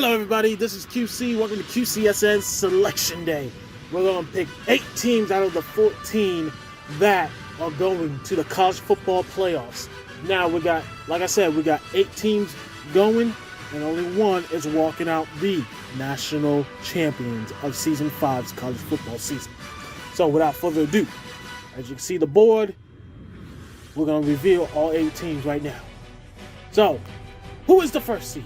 Hello everybody, this is QC. Welcome to QCSN Selection Day. We're going to pick 8 teams out of the 14 that are going to the college football playoffs. Now we got, like I said, we got 8 teams going and only one is walking out the national champions of Season 5's college football season. So without further ado, as you can see the board, we're going to reveal all 8 teams right now. So, who is the first seed?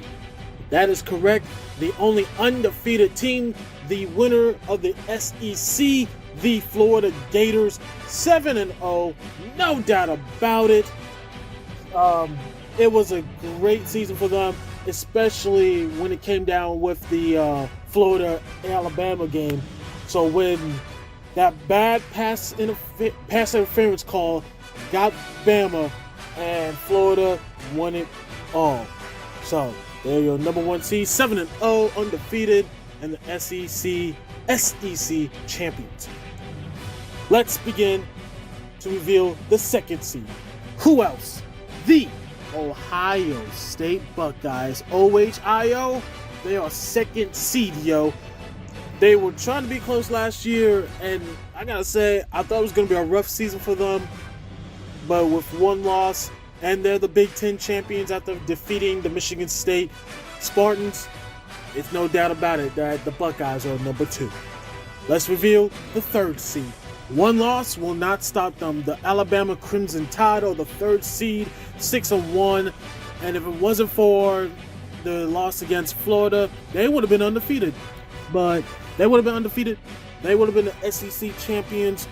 That is correct. The only undefeated team, the winner of the SEC, the Florida Gators, 7-0, no doubt about it. It was a great season for them, especially when it came down with the Florida-Alabama game. So when that bad pass interference call got Bama, and Florida won it all. So they're your number 1 seed, 7-0, undefeated, and the SEC champions. Let's begin to reveal the 2nd seed. Who else? The Ohio State Buckeyes, OHIO. They are 2nd seed, yo. They were trying to be close last year, and I gotta say, I thought it was gonna be a rough season for them, but with one loss, and they're the Big Ten champions after defeating the Michigan State Spartans. It's no doubt about it that the Buckeyes are number 2. Let's reveal the 3rd seed. One loss will not stop them. The Alabama Crimson Tide are the 3rd seed, 6-1. And if it wasn't for the loss against Florida, they would have been undefeated. They would have been the SEC champions.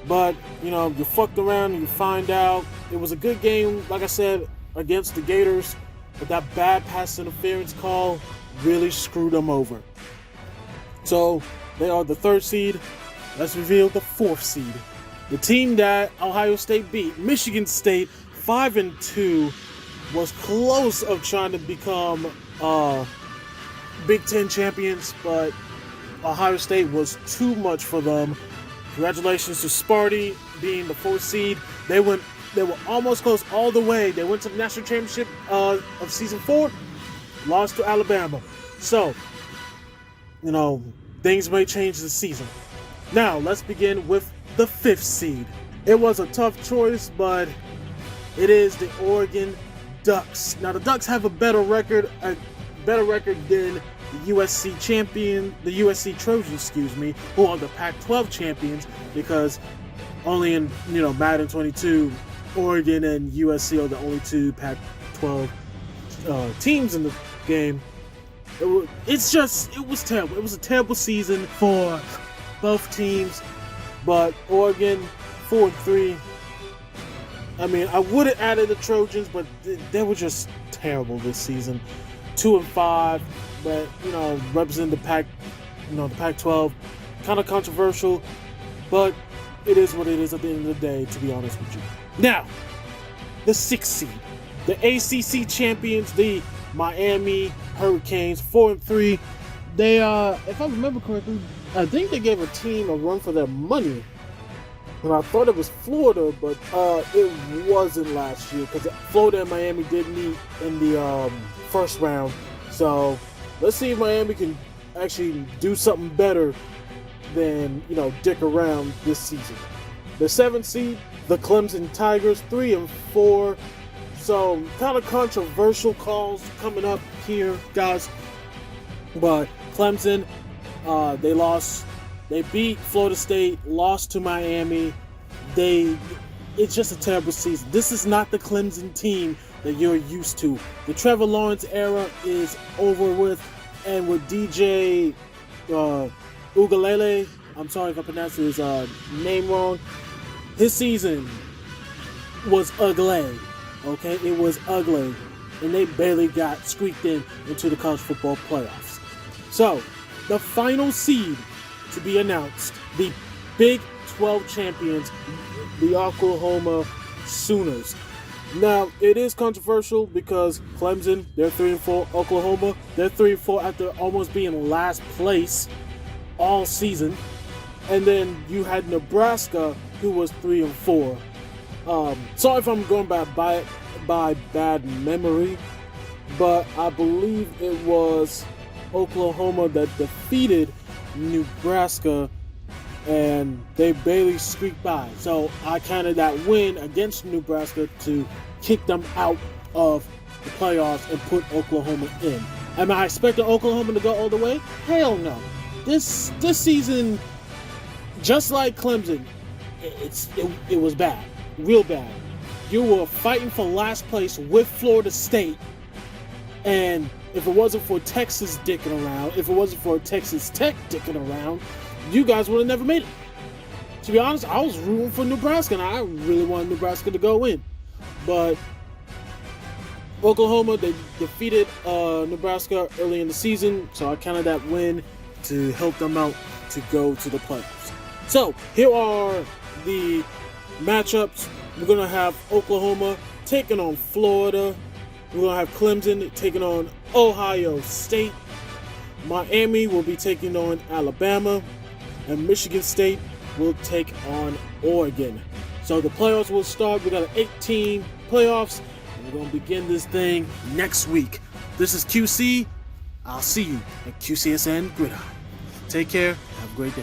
But, you know, you fucked around and you find out. It was a good game, like I said, against the Gators. But that bad pass interference call really screwed them over. So, they are the 3rd seed. Let's reveal the 4th seed. The team that Ohio State beat, Michigan State, 5-2, was close of trying to become Big Ten champions, but Ohio State was too much for them. Congratulations to Sparty being the 4th seed. They were almost close all the way. They went to the national championship of season 4, lost to Alabama. So, you know, things may change this season. Now, let's begin with the 5th seed. It was a tough choice, but it is the Oregon Ducks. Now, the Ducks have a better record than the USC Trojans, who are the Pac-12 champions, because only in, Madden 22, Oregon and USC are the only 2 Pac-12 teams in the game. It was terrible. It was a terrible season for both teams, but Oregon 4-3. I mean, I would have added the Trojans, but they were just terrible this season. 2-5, but represent the Pac-12. Kind of controversial, but it is what it is at the end of the day, to be honest with you. Now, the 6th seed, the ACC champions, the Miami Hurricanes, 4-3. They if I remember correctly, I think they gave a team a run for their money. And I thought it was Florida, but it wasn't last year, because Florida and Miami did meet in the first round. So let's see if Miami can actually do something better than dick around this season. The 7th seed, the Clemson Tigers, 3-4. So kind of controversial calls coming up here, guys. But Clemson, they lost. They beat Florida State, lost to Miami. It's just a terrible season. This is not the Clemson team that you're used to. The Trevor Lawrence era is over with, and with DJ Ugalele, I'm sorry if I pronounced his name wrong, his season was ugly. Okay, it was ugly, and they barely got squeaked into the college football playoffs. So, the final seed to be announced, the Big 12 champions, the Oklahoma Sooners. Now, it is controversial because Clemson, they're 3-4. Oklahoma, they're 3-4 after almost being last place all season. And then you had Nebraska, who was 3-4. Sorry if I'm going by bad memory, but I believe it was Oklahoma that defeated Nebraska, and they barely squeaked by. So I counted that win against Nebraska to kick them out of the playoffs and put Oklahoma in. Am I expecting Oklahoma to go all the way? Hell no. This season, just like Clemson, it was bad, real bad. You were fighting for last place with Florida State, and if it wasn't for Texas dicking around, if it wasn't for Texas Tech dicking around, you guys would have never made it. To be honest, I was rooting for Nebraska, and I really wanted Nebraska to go in. But Oklahoma, they defeated Nebraska early in the season, so I counted that win to help them out to go to the playoffs. So here are the matchups. We're going to have Oklahoma taking on Florida. We're going to have Clemson taking on Ohio State. Miami will be taking on Alabama. And Michigan State will take on Oregon. So the playoffs will start. We got an 8-team playoffs. And we're going to begin this thing next week. This is QC. I'll see you at QCSN Gridiron. Take care. Have a great day.